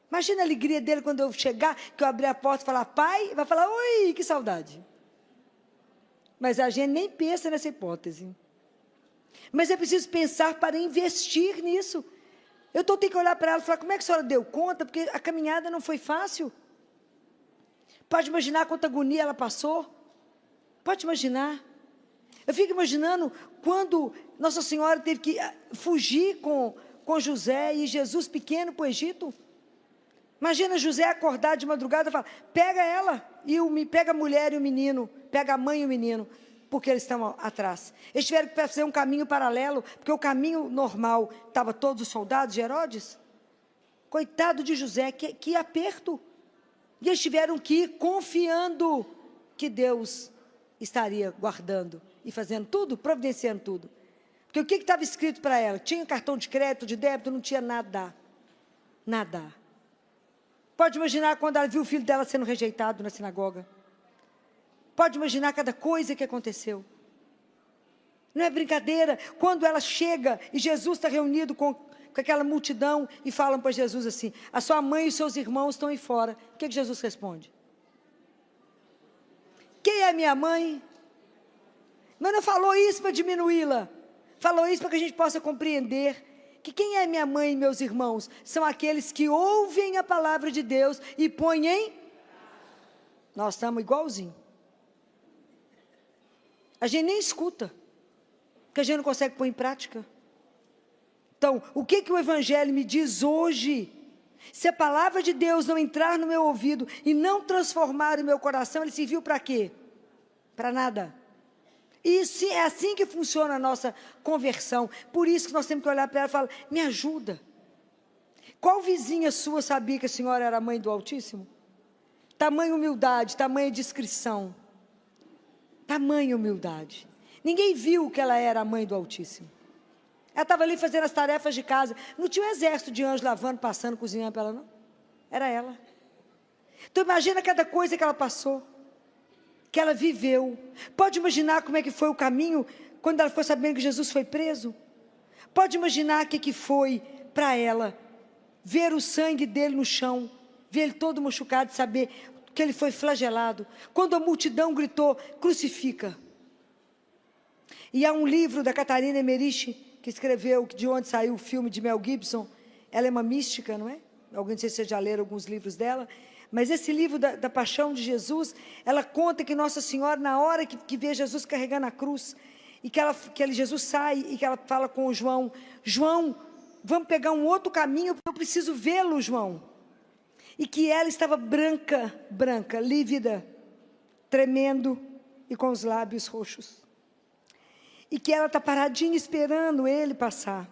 Imagina a alegria dele quando eu chegar, que eu abrir a porta e falar, Pai, vai falar, oi, que saudade. Mas a gente nem pensa nessa hipótese. Mas é preciso pensar para investir nisso. Eu tenho que olhar para ela e falar, como é que a senhora deu conta? Porque a caminhada não foi fácil. Pode imaginar quanta agonia ela passou? Pode imaginar. Eu fico imaginando quando Nossa Senhora teve que fugir com José e Jesus pequeno para o Egito. Imagina José acordar de madrugada e falar, pega ela, pega a mulher e o menino, pega a mãe e o menino, porque eles estão atrás. Eles tiveram que fazer um caminho paralelo, porque o caminho normal estava todos os soldados de Herodes. Coitado de José, que aperto. E eles tiveram que ir confiando que Deus estaria guardando e fazendo tudo, providenciando tudo. Porque o que estava escrito para ela? Tinha cartão de crédito, de débito, não tinha nada. Nada. Pode imaginar quando ela viu o filho dela sendo rejeitado na sinagoga. Pode imaginar cada coisa que aconteceu. Não é brincadeira. Quando ela chega e Jesus está reunido com aquela multidão e falam para Jesus assim, a sua mãe e os seus irmãos estão aí fora. O que Jesus responde? Quem é minha mãe? Mas não falou isso para diminuí-la. Falou isso para que a gente possa compreender que quem é minha mãe e meus irmãos? São aqueles que ouvem a palavra de Deus e põem em... Nós estamos igualzinho. A gente nem escuta, porque a gente não consegue pôr em prática. Então, o que o Evangelho me diz hoje? Se a palavra de Deus não entrar no meu ouvido e não transformar o meu coração, ele serviu para quê? Para nada. E é assim que funciona a nossa conversão. Por isso que nós temos que olhar para ela e falar, me ajuda. Qual vizinha sua sabia que a senhora era a mãe do Altíssimo? Tamanha humildade, tamanha discrição. Tamanha humildade. Ninguém viu que ela era a mãe do Altíssimo. Ela estava ali fazendo as tarefas de casa. Não tinha um exército de anjos lavando, passando, cozinhando para ela, não. Era ela. Então imagina cada coisa que ela passou, que ela viveu. Pode imaginar como é que foi o caminho quando ela ficou sabendo que Jesus foi preso? Pode imaginar o que foi para ela ver o sangue dele no chão, ver ele todo machucado, saber que ele foi flagelado. Quando a multidão gritou, crucifica. E há um livro da Catarina Emmerich, que escreveu, de onde saiu o filme de Mel Gibson. Ela é uma mística, não é? Alguém, não sei se vocês já leram alguns livros dela. Mas esse livro da paixão de Jesus, ela conta que Nossa Senhora, na hora que vê Jesus carregando a cruz, e que Jesus sai, e que ela fala com o João, João, vamos pegar um outro caminho, porque eu preciso vê-lo, João. E que ela estava branca, lívida, tremendo, e com os lábios roxos. E que ela está paradinha esperando ele passar.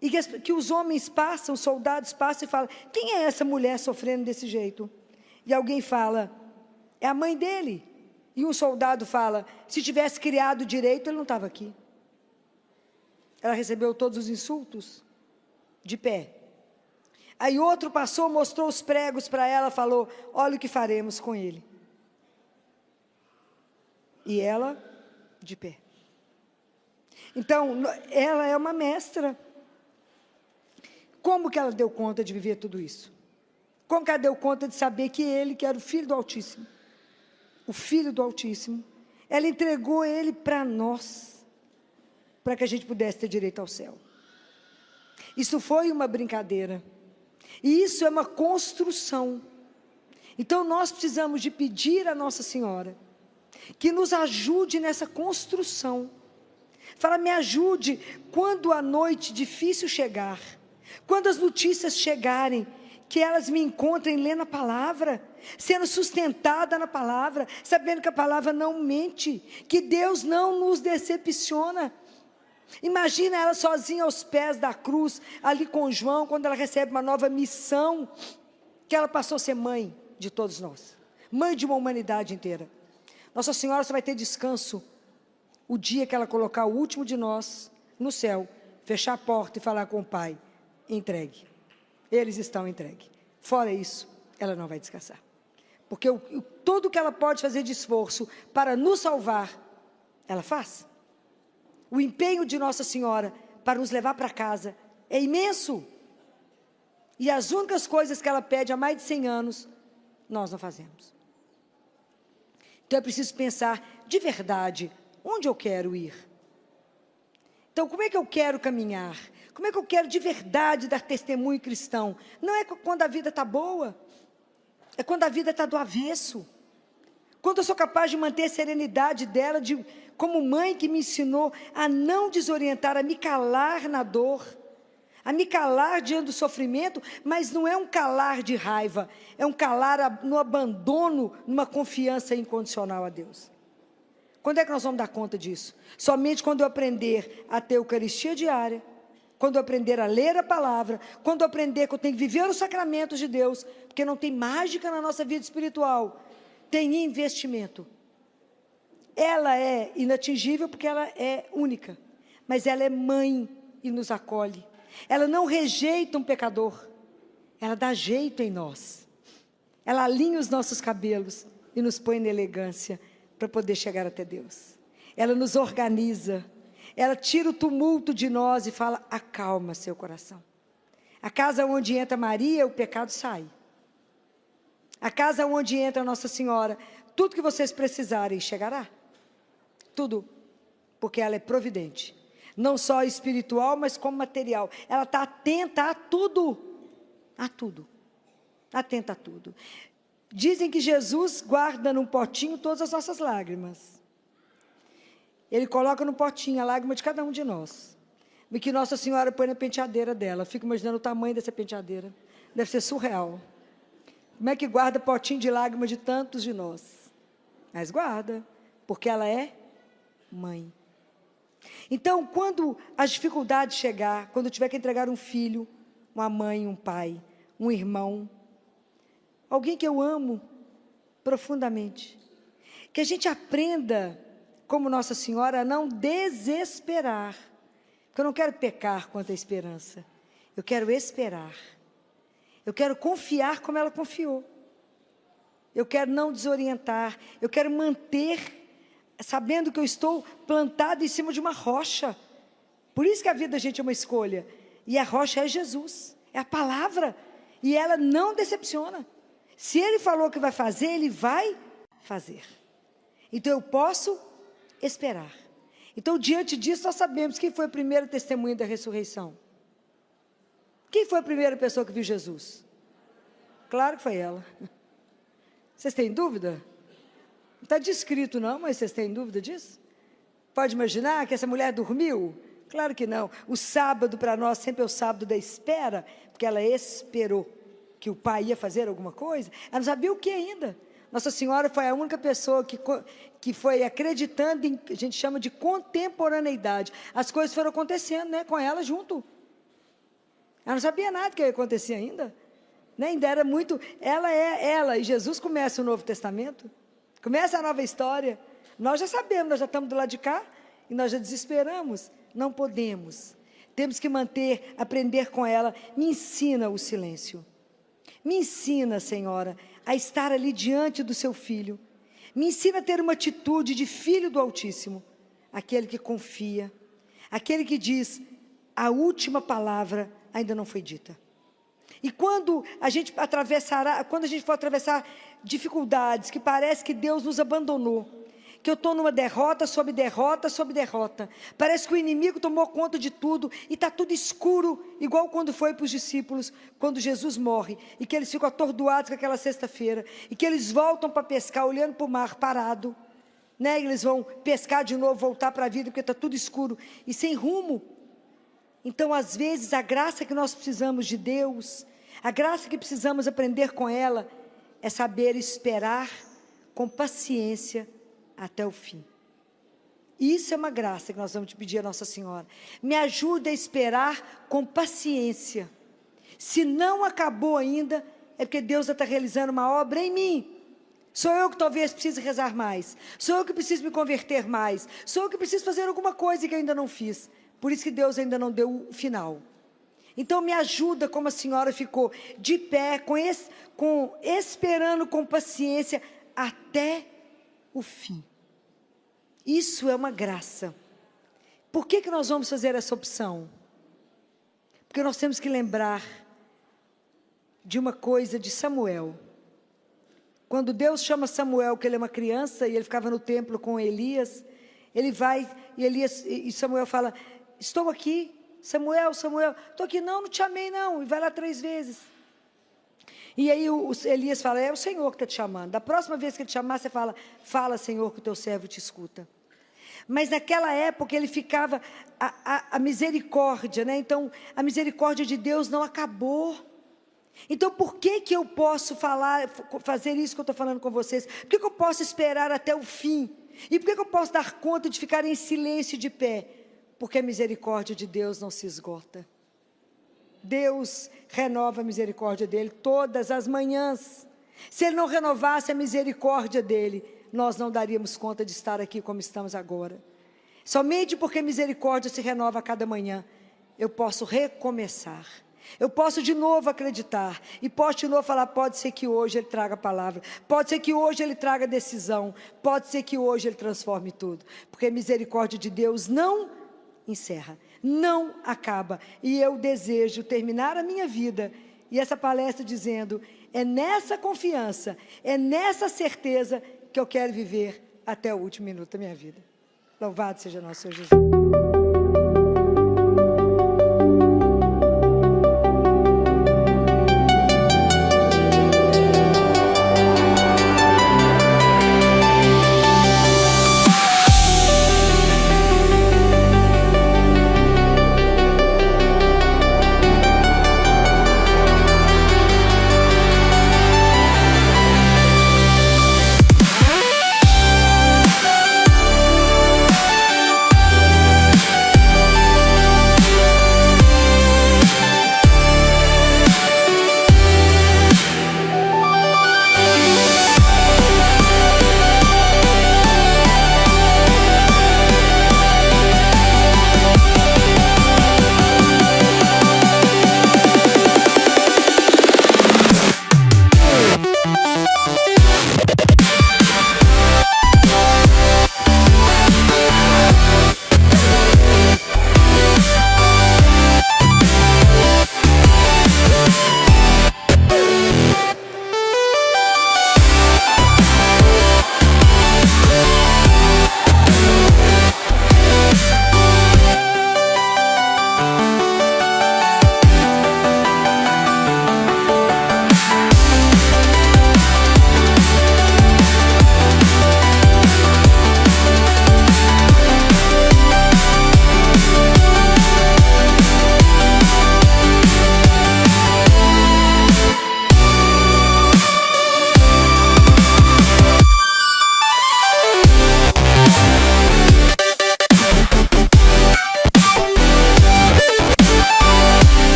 E que os homens passam, os soldados passam e falam, quem é essa mulher sofrendo desse jeito? E alguém fala, é a mãe dele. E um soldado fala, se tivesse criado direito, ele não estava aqui. Ela recebeu todos os insultos, de pé. Aí outro passou, mostrou os pregos para ela, falou, olha o que faremos com ele. E ela, de pé. Então, ela é uma mestra. Como que ela deu conta de viver tudo isso? Como que ela deu conta de saber que ele, que era o Filho do Altíssimo, o Filho do Altíssimo, ela entregou ele para nós, para que a gente pudesse ter direito ao céu. Isso foi uma brincadeira. E isso é uma construção. Então, nós precisamos de pedir a Nossa Senhora que nos ajude nessa construção. Fala, me ajude quando a noite difícil chegar, quando as notícias chegarem, que elas me encontrem lendo a palavra, sendo sustentada na palavra, sabendo que a palavra não mente, que Deus não nos decepciona. Imagina ela sozinha aos pés da cruz, ali com João, quando ela recebe uma nova missão, que ela passou a ser mãe de todos nós, mãe de uma humanidade inteira. Nossa Senhora só vai ter descanso o dia que ela colocar o último de nós no céu, fechar a porta e falar com o Pai, entregue. Eles estão entregues. Fora isso, ela não vai descansar. Porque tudo que ela pode fazer de esforço para nos salvar, ela faz. O empenho de Nossa Senhora para nos levar para casa é imenso. E as únicas coisas que ela pede há mais de 100 anos, nós não fazemos. Então é preciso pensar de verdade, onde eu quero ir? Então, como é que eu quero caminhar? Como é que eu quero de verdade dar testemunho cristão? Não é quando a vida está boa, é quando a vida está do avesso. Quando eu sou capaz de manter a serenidade dela, como mãe que me ensinou a não desorientar, a me calar na dor, a me calar diante do sofrimento, mas não é um calar de raiva, é um calar no abandono, numa confiança incondicional a Deus. Quando é que nós vamos dar conta disso? Somente quando eu aprender a ter Eucaristia diária, quando eu aprender a ler a palavra, quando eu aprender que eu tenho que viver os sacramentos de Deus, porque não tem mágica na nossa vida espiritual, tem investimento. Ela é inatingível porque ela é única, mas ela é mãe e nos acolhe. Ela não rejeita um pecador, ela dá jeito em nós. Ela alinha os nossos cabelos e nos põe na elegância para poder chegar até Deus. Ela nos organiza, ela tira o tumulto de nós e fala, acalma seu coração. A casa onde entra Maria, o pecado sai. A casa onde entra Nossa Senhora, tudo que vocês precisarem chegará. Tudo, porque ela é providente. Não só espiritual, mas como material. Ela está atenta a tudo. A tudo. Atenta a tudo. Dizem que Jesus guarda num potinho todas as nossas lágrimas. Ele coloca no potinho a lágrima de cada um de nós. E que Nossa Senhora põe na penteadeira dela. Fico imaginando o tamanho dessa penteadeira. Deve ser surreal. Como é que guarda potinho de lágrima de tantos de nós? Mas guarda, porque ela é mãe. Então, quando as dificuldades chegar, quando eu tiver que entregar um filho, uma mãe, um pai, um irmão, alguém que eu amo profundamente, que a gente aprenda, como Nossa Senhora, a não desesperar, porque eu não quero pecar quanto à esperança, eu quero esperar, eu quero confiar como ela confiou, eu quero não desorientar, eu quero manter, sabendo que eu estou plantado em cima de uma rocha. Por isso que a vida da gente é uma escolha. E a rocha é Jesus, é a palavra. E ela não decepciona. Se Ele falou que vai fazer, Ele vai fazer. Então eu posso esperar. Então, diante disso, nós sabemos quem foi a primeira testemunha da ressurreição. Quem foi a primeira pessoa que viu Jesus? Claro que foi ela. Vocês têm dúvida? Não está descrito não, mas vocês têm dúvida disso? Pode imaginar que essa mulher dormiu? Claro que não. O sábado para nós sempre é o sábado da espera, porque ela esperou que o pai ia fazer alguma coisa. Ela não sabia o que ainda. Nossa Senhora foi a única pessoa que foi acreditando em, a gente chama de contemporaneidade. As coisas foram acontecendo, né, com ela junto. Ela não sabia nada que ia acontecer ainda. Né, ainda era muito... Ela é ela, e Jesus começa o Novo Testamento. Começa a nova história. Nós já sabemos, nós já estamos do lado de cá e nós já desesperamos. Não podemos. Temos que aprender com ela. Me ensina o silêncio. Me ensina, Senhora, a estar ali diante do seu filho. Me ensina a ter uma atitude de filho do Altíssimo. Aquele que confia. Aquele que diz, a última palavra ainda não foi dita. E quando a gente for atravessar dificuldades, que parece que Deus nos abandonou, que eu estou numa derrota sobre derrota sobre derrota, parece que o inimigo tomou conta de tudo, e está tudo escuro, igual quando foi para os discípulos, quando Jesus morre, e que eles ficam atordoados com aquela sexta-feira, e que eles voltam para pescar, olhando para o mar parado, né? Eles vão pescar de novo, voltar para a vida, porque está tudo escuro, e sem rumo. Então, às vezes, a graça que nós precisamos de Deus, a graça que precisamos aprender com ela, é saber esperar com paciência até o fim. Isso é uma graça que nós vamos te pedir a Nossa Senhora. Me ajuda a esperar com paciência. Se não acabou ainda, é porque Deus está realizando uma obra em mim. Sou eu que talvez precise rezar mais. Sou eu que preciso me converter mais. Sou eu que preciso fazer alguma coisa que ainda não fiz. Por isso que Deus ainda não deu o final. Então me ajuda como a senhora ficou de pé, esperando com paciência até o fim. Isso é uma graça. Por que nós vamos fazer essa opção? Porque nós temos que lembrar de uma coisa de Samuel. Quando Deus chama Samuel, que ele é uma criança, e ele ficava no templo com Elias, ele vai, e Samuel fala, estou aqui, Samuel, estou aqui, não te chamei não, e vai lá 3 vezes. E aí Elias fala, é o Senhor que está te chamando. Da próxima vez que ele te chamar, você fala Senhor, que o teu servo te escuta. Mas naquela época ele ficava, a misericórdia, né? Então a misericórdia de Deus não acabou. Então por que eu posso fazer isso que eu estou falando com vocês? Por que eu posso esperar até o fim? E por que eu posso dar conta de ficar em silêncio de pé? Porque a misericórdia de Deus não se esgota. Deus renova a misericórdia dele todas as manhãs. Se ele não renovasse a misericórdia dele, nós não daríamos conta de estar aqui como estamos agora. Somente porque a misericórdia se renova a cada manhã, eu posso recomeçar. Eu posso de novo acreditar. E posso de novo falar, pode ser que hoje ele traga a palavra. Pode ser que hoje ele traga decisão. Pode ser que hoje ele transforme tudo. Porque a misericórdia de Deus não encerra, não acaba. E eu desejo terminar a minha vida e essa palestra dizendo, é nessa confiança, é nessa certeza que eu quero viver até o último minuto da minha vida. Louvado seja nosso Senhor Jesus.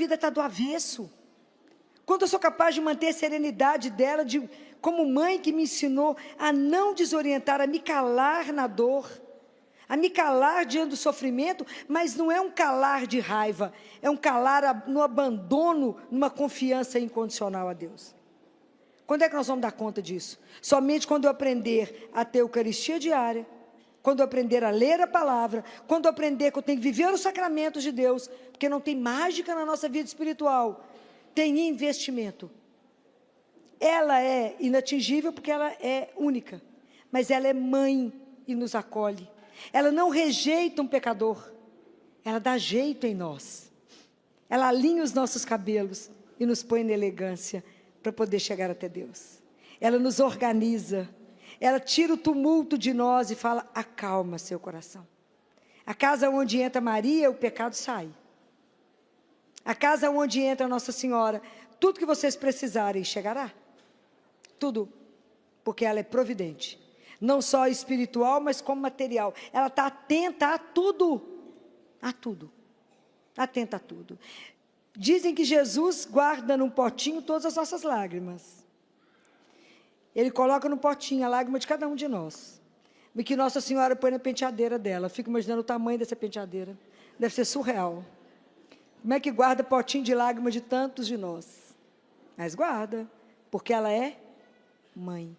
vida está do avesso. Quando eu sou capaz de manter a serenidade dela, como mãe que me ensinou a não desorientar, a me calar na dor, a me calar diante do sofrimento, mas não é um calar de raiva, é um calar no abandono, numa confiança incondicional a Deus. Quando é que nós vamos dar conta disso? Somente quando eu aprender a ter Eucaristia diária, quando eu aprender a ler a palavra, quando eu aprender que eu tenho que viver os sacramentos de Deus, porque não tem mágica na nossa vida espiritual, tem investimento. Ela é inatingível porque ela é única, mas ela é mãe e nos acolhe. Ela não rejeita um pecador, ela dá jeito em nós. Ela alinha os nossos cabelos e nos põe na elegância para poder chegar até Deus. Ela nos organiza, ela tira o tumulto de nós e fala: acalma seu coração. A casa onde entra Maria, o pecado sai. A casa onde entra Nossa Senhora, tudo que vocês precisarem chegará. Tudo, porque ela é providente. Não só espiritual, mas como material. Ela está atenta a tudo. A tudo. Atenta a tudo. Dizem que Jesus guarda num potinho todas as nossas lágrimas. Ele coloca no potinho a lágrima de cada um de nós. E que Nossa Senhora põe na penteadeira dela. Fico imaginando o tamanho dessa penteadeira. Deve ser surreal. Como é que guarda potinho de lágrima de tantos de nós? Mas guarda, porque ela é mãe.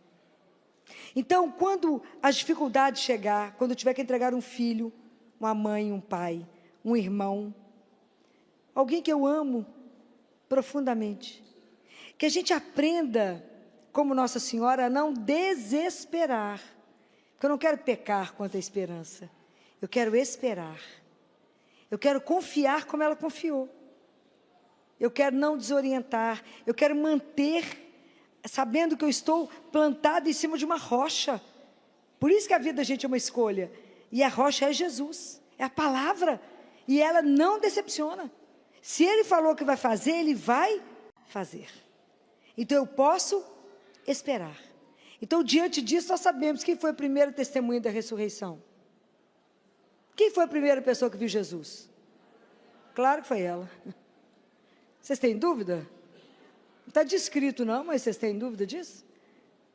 Então, quando as dificuldades chegar, quando eu tiver que entregar um filho, uma mãe, um pai, um irmão, alguém que eu amo profundamente, que a gente aprenda, como Nossa Senhora, a não desesperar, porque eu não quero pecar contra a esperança, eu quero esperar, eu quero confiar como ela confiou, eu quero não desorientar, eu quero manter, sabendo que eu estou plantado em cima de uma rocha. Por isso que a vida da gente é uma escolha. E a rocha é Jesus, é a palavra. E ela não decepciona. Se Ele falou que vai fazer, Ele vai fazer. Então eu posso esperar. Então, diante disso, nós sabemos quem foi o primeiro testemunho da ressurreição. Quem foi a primeira pessoa que viu Jesus? Claro que foi ela. Vocês têm dúvida? Não está descrito não, mas vocês têm dúvida disso?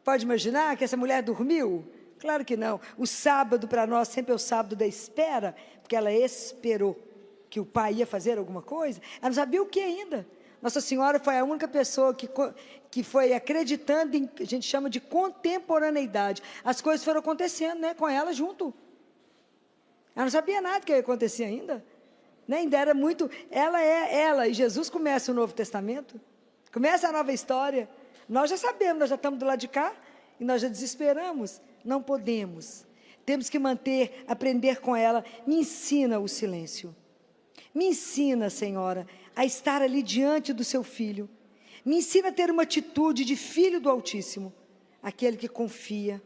Pode imaginar que essa mulher dormiu? Claro que não. O sábado para nós sempre é o sábado da espera, porque ela esperou que o pai ia fazer alguma coisa. Ela não sabia o que ainda. Nossa Senhora foi a única pessoa que foi acreditando em, a gente chama de contemporaneidade. As coisas foram acontecendo, né, com ela junto. Ela não sabia nada do que ia acontecer ainda. Né? Ainda era muito, ela é ela, e Jesus começa o Novo Testamento. Começa a nova história. Nós já sabemos, nós já estamos do lado de cá e nós já desesperamos. Não podemos. Temos que manter, aprender com ela. Me ensina o silêncio. Me ensina, Senhora, a estar ali diante do seu filho. Me ensina a ter uma atitude de filho do Altíssimo. Aquele que confia.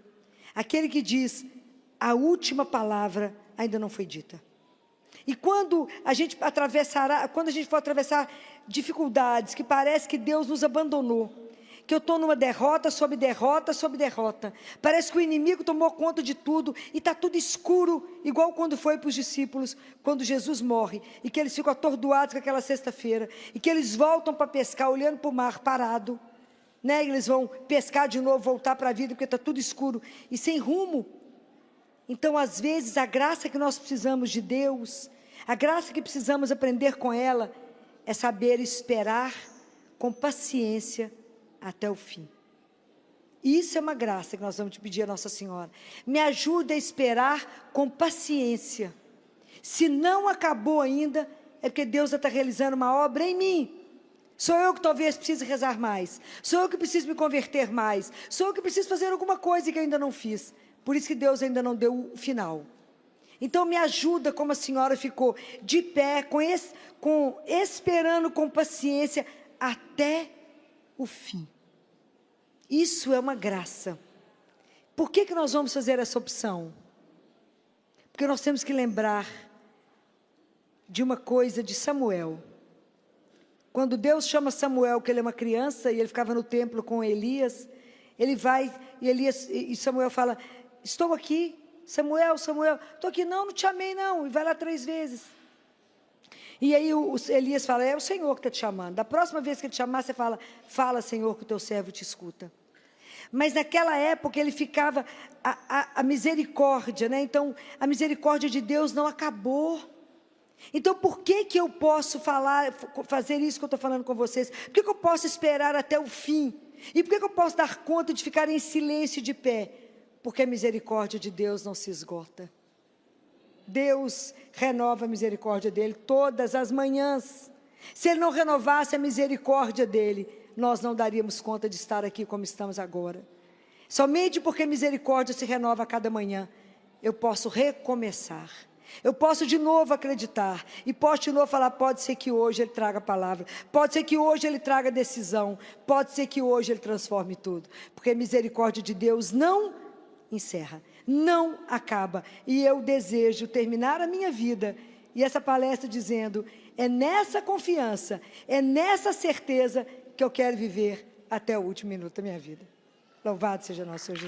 Aquele que diz: a última palavra ainda não foi dita. E quando a gente for atravessar dificuldades, que parece que Deus nos abandonou, que eu estou numa derrota sobre derrota sobre derrota, parece que o inimigo tomou conta de tudo, e está tudo escuro, igual quando foi para os discípulos, quando Jesus morre, e que eles ficam atordoados com aquela sexta-feira, e que eles voltam para pescar, olhando para o mar parado, né? E eles vão pescar de novo, voltar para a vida, porque está tudo escuro, e sem rumo. Então, às vezes, a graça que nós precisamos de Deus, a graça que precisamos aprender com ela, é saber esperar com paciência até o fim. Isso é uma graça que nós vamos te pedir a Nossa Senhora. Me ajude a esperar com paciência. Se não acabou ainda, é porque Deus está realizando uma obra em mim. Sou eu que talvez precise rezar mais. Sou eu que preciso me converter mais. Sou eu que preciso fazer alguma coisa que ainda não fiz. Por isso que Deus ainda não deu o final. Então me ajuda, como a senhora ficou de pé, esperando com paciência até o fim. Isso é uma graça. Por que nós vamos fazer essa opção? Porque nós temos que lembrar de uma coisa de Samuel. Quando Deus chama Samuel, que ele é uma criança, e ele ficava no templo com Elias, ele vai, e Samuel fala: estou aqui, Samuel, estou aqui, não te amei não, e vai lá 3 vezes. E aí Elias fala, é o Senhor que está te chamando. Da próxima vez que ele te chamar, você fala, fala, Senhor, que o teu servo te escuta. Mas naquela época ele ficava, a misericórdia, né? Então, a misericórdia de Deus não acabou. Então, por que eu posso fazer isso que eu estou falando com vocês? Por que eu posso esperar até o fim? E por que eu posso dar conta de ficar em silêncio de pé? Porque a misericórdia de Deus não se esgota. Deus renova a misericórdia dele todas as manhãs. Se ele não renovasse a misericórdia dele, nós não daríamos conta de estar aqui como estamos agora. Somente porque a misericórdia se renova a cada manhã, eu posso recomeçar. Eu posso de novo acreditar, e posso de novo falar, pode ser que hoje ele traga a palavra, pode ser que hoje ele traga decisão, pode ser que hoje ele transforme tudo, porque a misericórdia de Deus não encerra, não acaba, e eu desejo terminar a minha vida, e essa palestra dizendo, é nessa confiança, é nessa certeza que eu quero viver até o último minuto da minha vida. Louvado seja nosso Senhor Jesus.